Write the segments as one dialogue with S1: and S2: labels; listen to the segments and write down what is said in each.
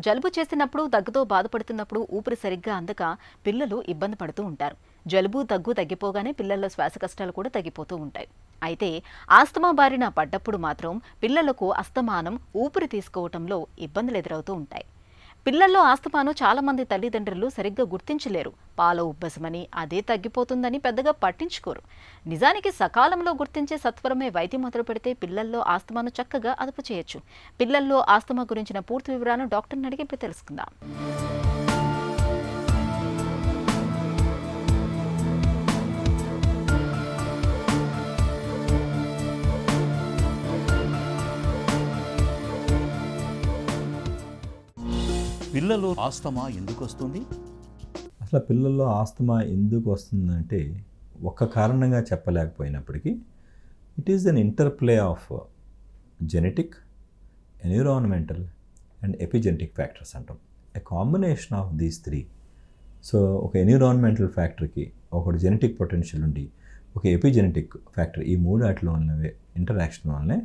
S1: జలుబు చేసినప్పుడు దగ్గుతో బాధపడుతున్నప్పుడు ఊపిరి సరిగ్గా అందక పిల్లలు ఇబ్బంది పడుతూ ఉంటారు. జలుబు దగ్గు తగ్గిపోగానే పిల్లల్లో శ్వాస కష్టాలు కూడా తగ్గిపోతూ ఉంటాయి. అయితే ఆస్తమా బారిన పడ్డప్పుడు మాత్రం పిల్లలకు అస్తమానం ఊపిరి తీసుకోవటంలో ఇబ్బందులు ఎదురవుతూ ఉంటాయి. పిల్లల్లో ఆస్తమాను చాలా మంది తల్లిదండ్రులు సరిగ్గా గుర్తించలేరు. పాల ఉబ్బసమని అదే తగ్గిపోతుందని పెద్దగా పట్టించుకోరు. నిజానికి సకాలంలో గుర్తించే సత్వరమే వైద్యం మొదలు పెడితే పిల్లల్లో ఆస్తమాను చక్కగా అదుపు చేయొచ్చు. పిల్లల్లో ఆస్తమా గురించిన పూర్తి వివరాలను డాక్టర్ని అడిగి ఇప్పుడు తెలుసుకుందాం.
S2: పిల్లల్లో ఆస్తమా ఎందుకు వస్తుంది?
S3: అసలు పిల్లల్లో ఆస్తమా ఎందుకు వస్తుందంటే ఒక్క కారణంగా చెప్పలేకపోయినప్పటికీ it is an interplay of genetic, environmental and epigenetic factors అంటాం. A combination of these three. So ఒక ఎన్విరాన్మెంటల్ ఫ్యాక్టర్కి ఒకటి జెనెటిక్ పొటెన్షియల్ ఉండి ఒక ఎపిజెనెటిక్ ఫ్యాక్టర్, ఈ మూడు వాటిలో ఉన్నవే ఇంటరాక్షన్ వల్లనే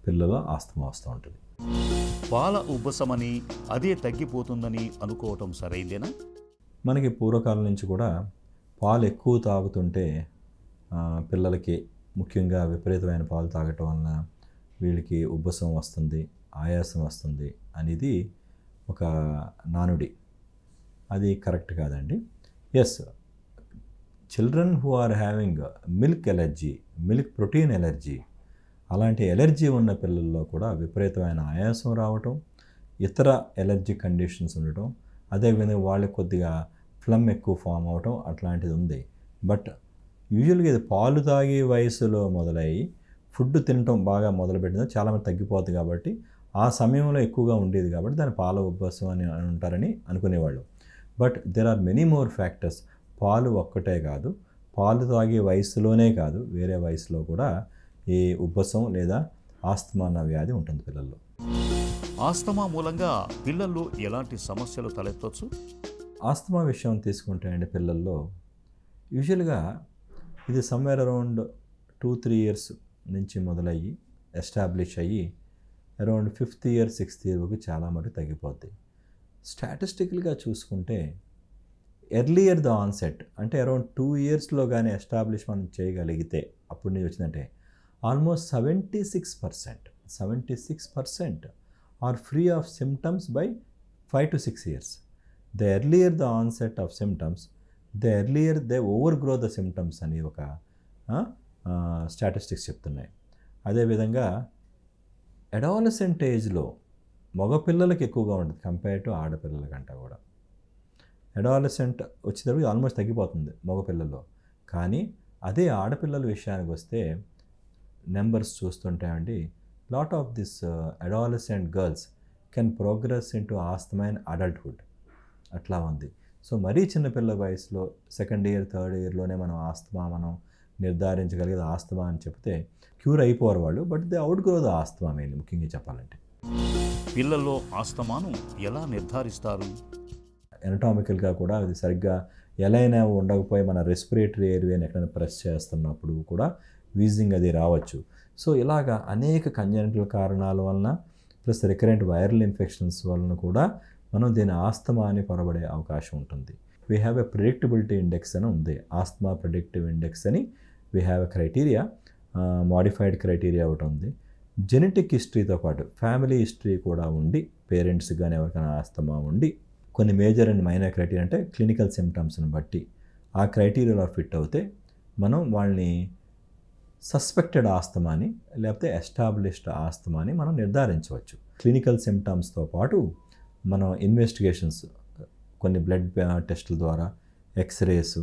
S3: పిల్లల్లో ఆస్తమా వస్తూ ఉంటుంది.
S2: పాల ఉబ్బసమని అదే తగ్గిపోతుందని అనుకోవటం సరైందేనా?
S3: మనకి పూర్వకాలం నుంచి కూడా పాలు ఎక్కువ తాగుతుంటే పిల్లలకి ముఖ్యంగా విపరీతమైన పాలు తాగటం వలన వీళ్ళకి ఉబ్బసం వస్తుంది, ఆయాసం వస్తుంది అనేది ఒక నానుడి. అది కరెక్ట్ కాదండి. Yes, children who are having milk allergy, milk protein allergy, అలాంటి ఎలర్జీ ఉన్న పిల్లల్లో కూడా విపరీతమైన ఆయాసం రావటం, ఇతర ఎలర్జీ కండిషన్స్ ఉండటం, అదేవిధంగా వాళ్ళకి కొద్దిగా ఫ్లమ్ ఎక్కువ ఫామ్ అవటం అట్లాంటిది ఉంది. బట్ యూజువల్గా ఇది పాలు తాగే వయసులో మొదలయ్యి ఫుడ్ తినటం బాగా మొదలుపెట్టిందో చాలామంది తగ్గిపోతుంది కాబట్టి ఆ సమయంలో ఎక్కువగా ఉండేది కాబట్టి దాన్ని పాల ఉబ్బసం అని ఉంటారని అనుకునేవాళ్ళు. But there are many more factors. పాలు ఒక్కటే కాదు, పాలు తాగే వయసులోనే కాదు వేరే వయసులో కూడా ఈ ఉబ్బసం లేదా ఆస్తమా అన్న వ్యాధి ఉంటుంది పిల్లల్లో.
S2: ఆస్తమా మూలంగా పిల్లల్లో ఎలాంటి సమస్యలు తలెత్తవచ్చు?
S3: ఆస్తమా విషయం తీసుకుంటే అండి, పిల్లల్లో యూజువల్గా ఇది సమ్వేర్ అరౌండ్ 2-3 ఇయర్స్ నుంచి మొదలయ్యి ఎస్టాబ్లిష్ అయ్యి around 5th year 6th year వరకు చాలా మటుకు తగ్గిపోద్ది. స్టాటిస్టికల్గా చూసుకుంటే ఎర్లియర్ ద ఆన్సెట్ అంటే అరౌండ్ 2 ఇయర్స్లో కానీ ఎస్టాబ్లిష్ మనం చేయగలిగితే అప్పుడు నుంచి వచ్చిందంటే almost 76% are free of symptoms by 5 to 6 years. The earlier the onset of symptoms, the earlier they overgrow the symptoms అని ఒక స్టాటిస్టిక్స్ చెప్తున్నాయి. అదేవిధంగా అడాలసెంట్ ఏజ్లో మగపిల్లలకి ఎక్కువగా ఉంటుంది కంపేర్ టు ఆడపిల్లల కంటే కూడా. అడాలసెంట్ వచ్చేటప్పుడు ఆల్మోస్ట్ తగ్గిపోతుంది మగపిల్లల్లో. కానీ అదే ఆడపిల్లల విషయానికి వస్తే నెంబర్స్ చూస్తుంటామండి, lot of this adolescent girls can progress in to asthma in adulthood. అట్లా ఉంది. సో మరీ చిన్నపిల్ల వయసులో 2nd ఇయర్ 3rd ఇయర్లోనే మనం ఆస్తమా మనం నిర్ధారించగలిగేది ఆస్తమా అని చెప్తే క్యూర్ అయిపోరు వాళ్ళు. But they out grow the asthma main ముఖ్యంగా చెప్పాలంటే.
S2: పిల్లల్లో ఆస్తమాను ఎలా నిర్ధారిస్తారు?
S3: ఎనటామికల్గా కూడా అది సరిగ్గా ఎలా అయినా ఉండకపోయి మన రెస్పిరేటరీ ఏరియాని ఎక్కడైనా ప్రెస్ చేస్తున్నప్పుడు కూడా వీజింగ్ అది రావచ్చు. సో ఇలాగా అనేక కంజెనిటల్ కారణాల వలన ప్లస్ రికరెంట్ వైరల్ ఇన్ఫెక్షన్స్ వలన కూడా మనం దీని ఆస్తమా అని పొరబడే అవకాశం ఉంటుంది. We have a predictability index అని ఉంది, ఆస్తమా ప్రిడిక్టివ్ ఇండెక్స్ అని. We have a criteria, modified criteria ఒకటి ఉంది. జెనెటిక్ హిస్టరీతో పాటు ఫ్యామిలీ హిస్టరీ కూడా ఉండి పేరెంట్స్ కానీ ఎవరికైనా ఆస్తమా ఉండి కొన్ని మేజర్ అండ్ మైనర్ క్రైటీరియా అంటే క్లినికల్ సిమ్టమ్స్ని బట్టి ఆ క్రైటీరియాలో ఫిట్ అవుతే మనం వాళ్ళని సస్పెక్టెడ్ ఆస్తమాని లేకపోతే ఎస్టాబ్లిష్డ్ ఆస్తమాని మనం నిర్ధారించవచ్చు. క్లినికల్ సిమ్టమ్స్తో పాటు మనం ఇన్వెస్టిగేషన్స్ కొన్ని బ్లడ్ టెస్టుల ద్వారా, ఎక్స్రేస్,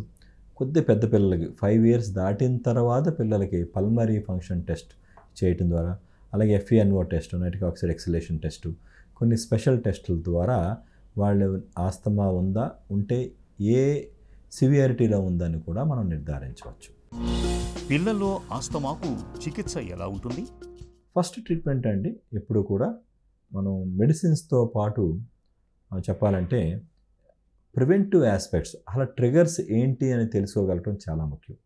S3: కొద్ది పెద్ద పిల్లలకి 5 ఇయర్స్ దాటిన తర్వాత పిల్లలకి పల్మరీ ఫంక్షన్ టెస్ట్ చేయటం ద్వారా, అలాగే FeNO test, nitric oxide exhalation test, కొన్ని స్పెషల్ టెస్టుల ద్వారా వాళ్ళు ఆస్తమా ఉందా, ఉంటే ఏ సివియారిటీలో ఉందని కూడా మనం నిర్ధారించవచ్చు.
S2: పిల్లల్లో ఆస్తమాకు చికిత్స ఎలా ఉంటుంది?
S3: ఫస్ట్ ట్రీట్మెంట్ అండి ఎప్పుడు కూడా మనం మెడిసిన్స్తో పాటు చెప్పాలంటే ప్రివెంటివ్ ఆస్పెక్ట్స్, అలా ట్రిగర్స్ ఏంటి అని తెలుసుకోగలటం చాలా ముఖ్యం.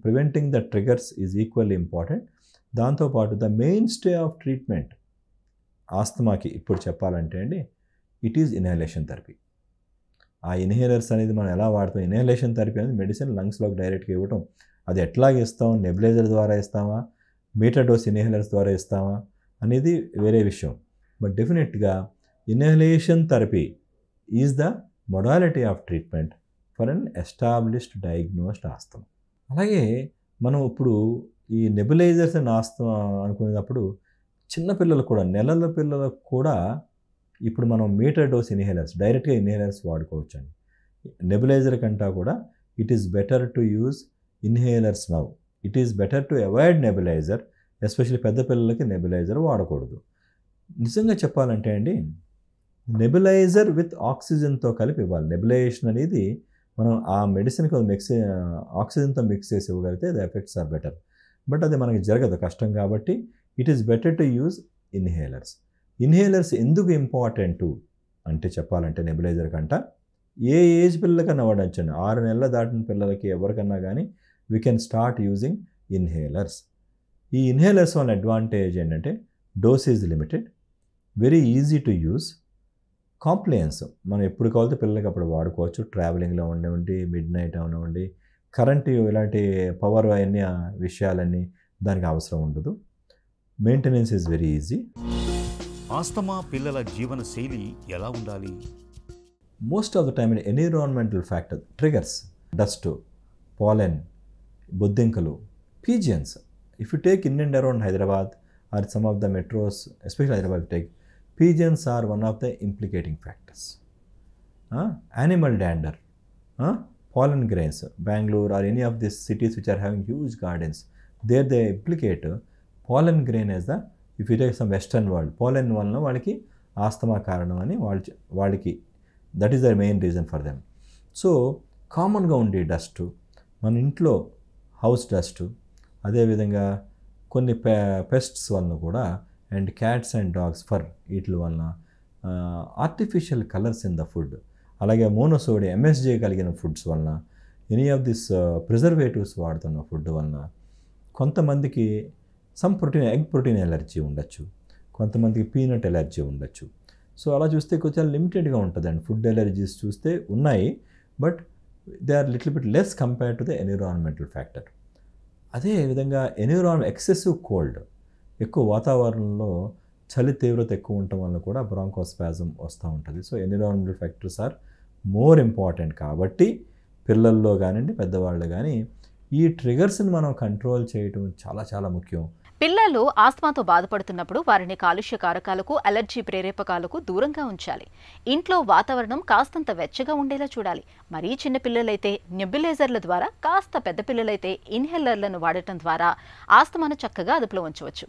S3: Preventing the triggers is equally important. దాంతోపాటు the main stay of treatment ఆస్తమాకి ఇప్పుడు చెప్పాలంటే అండి, ఇట్ ఈజ్ ఇన్హలేషన్ థెరపీ. ఆ ఇన్హేలర్స్ అనేది మనం ఎలా వాడతాం? ఇన్హలేషన్ థెరపీ అనేది మెడిసిన్ లంగ్స్లోకి డైరెక్ట్గా ఇవ్వటం. అది ఎట్లాగ ఇస్తాం? నెబులైజర్ ద్వారా ఇస్తామా, మీటర్ డోస్ ఇన్హేలర్స్ ద్వారా ఇస్తామా అనేది వేరే విషయం. బట్ డెఫినెట్గా inhalation therapy is the modality of treatment for an established diagnosed asthma. అలాగే మనం ఇప్పుడు ఈ నెబులైజర్స్ అండ్ ఆస్తమా అనుకునేటప్పుడు చిన్నపిల్లలు కూడా, నెలల పిల్లలకు కూడా ఇప్పుడు మనం మీటర్ డోస్ ఇన్హేలర్స్, డైరెక్ట్గా ఇన్హేలర్స్ వాడుకోవచ్చు అండి. నెబులైజర్ కంటా కూడా it is better to use inhalers now. It is better to avoid nebuliser, especially పెద్ద పిల్లలకి నెబులైజర్ వాడకూడదు. నిజంగా చెప్పాలంటే అండి, నెబులైజర్ విత్ ఆక్సిజన్తో కలిపి ఇవ్వాలి. నెబులైజేషన్ అనేది మనం ఆ మెడిసిన్కి ఆక్సిజన్తో మిక్స్ చేసి ఇవ్వగలిగితే the effects are better. But అది మనకి జరగదు, కష్టం. కాబట్టి it is better to use inhalers. Inhalers ఎందుకు ఇంపార్టెంటు అంటే చెప్పాలంటే నెబులైజర్ కంట ఏ ఏజ్ పిల్లలకన్నా వాడచ్చండి. 6 నెలల దాటిన పిల్లలకి ఎవరికన్నా కానీ we can start using inhalers. ఈ ఇన్హేలర్స్ వల్ల అడ్వాంటేజ్ ఏంటంటే dosage limited, very easy to use, compliance మనం ఎప్పుడు కావాలితే పిల్లలకి అప్పుడు వాడుకోవచ్చు. ట్రావెలింగ్లో ఉండేవండి, మిడ్ నైట్ అవనివ్వండి, కరెంట్ ఇలాంటి పవర్ అన్ని విషయాలన్నీ దానికి అవసరం ఉండదు. Maintenance is very easy.
S2: Asthma పిల్లల జీవన శైలి ఎలా ఉండాలి?
S3: Most of the time environmental factor triggers, dust, pollen, బొద్దింకలు, pigeons. If you take in and around Hyderabad or some of the metros, especially Hyderabad, take pigeons are one of the implicating factors. Animal dander, pollen grains, Bangalore or any of these cities which are having huge gardens, there they implicate pollen grain as the, if you take some western world, pollen వలన వాళ్ళకి asthma కారణం అని వాళ్ళకి that is the main reason for them. So కామన్గా ఉండే dust, మన ఇంట్లో house dust, అదేవిధంగా కొన్ని పెస్ట్స్ వలన కూడా, and cats and dogs for వీటి వలన, artificial colours in the food, అలాగే మోనోసోడియం ఎంఎస్జే కలిగిన ఫుడ్స్ వలన, ఎనీ ఆఫ్ దిస్ ప్రిజర్వేటివ్స్ వాడుతున్న ఫుడ్ వలన కొంతమందికి some protein, egg protein allergy ఉండొచ్చు, కొంతమందికి పీనట్ ఎలర్జీ ఉండొచ్చు. సో అలా చూస్తే కొంచెం లిమిటెడ్గా ఉంటుందండి. ఫుడ్ ఎలర్జీస్ చూస్తే ఉన్నాయి, but they are little bit less compared to the environmental factor. అదేవిధంగా ఎక్సెసివ్ కోల్డ్, ఎక్కువ వాతావరణంలో చలి తీవ్రత ఎక్కువ ఉండటం వల్ల కూడా బ్రాంకోస్పాజం వస్తూ ఉంటుంది. So environmental factors are more important. కాబట్టి పిల్లల్లో కానివ్వండి, పెద్దవాళ్ళు కానీ ఈ ట్రిగర్స్ని మనం కంట్రోల్ చేయటం చాలా చాలా ముఖ్యం.
S1: పిల్లలు ఆస్తమాతో బాధపడుతున్నప్పుడు వారిని కాలుష్య కారకాలకు, అలర్జీ ప్రేరేపకాలకు దూరంగా ఉంచాలి. ఇంట్లో వాతావరణం కాస్తంత వెచ్చగా ఉండేలా చూడాలి. మరీ చిన్న పిల్లలైతే నెబ్యులైజర్ల ద్వారా, కాస్త పెద్ద పిల్లలైతే ఇన్హేలర్లను వాడటం ద్వారా ఆస్తమాను చక్కగా అదుపులో ఉంచవచ్చు.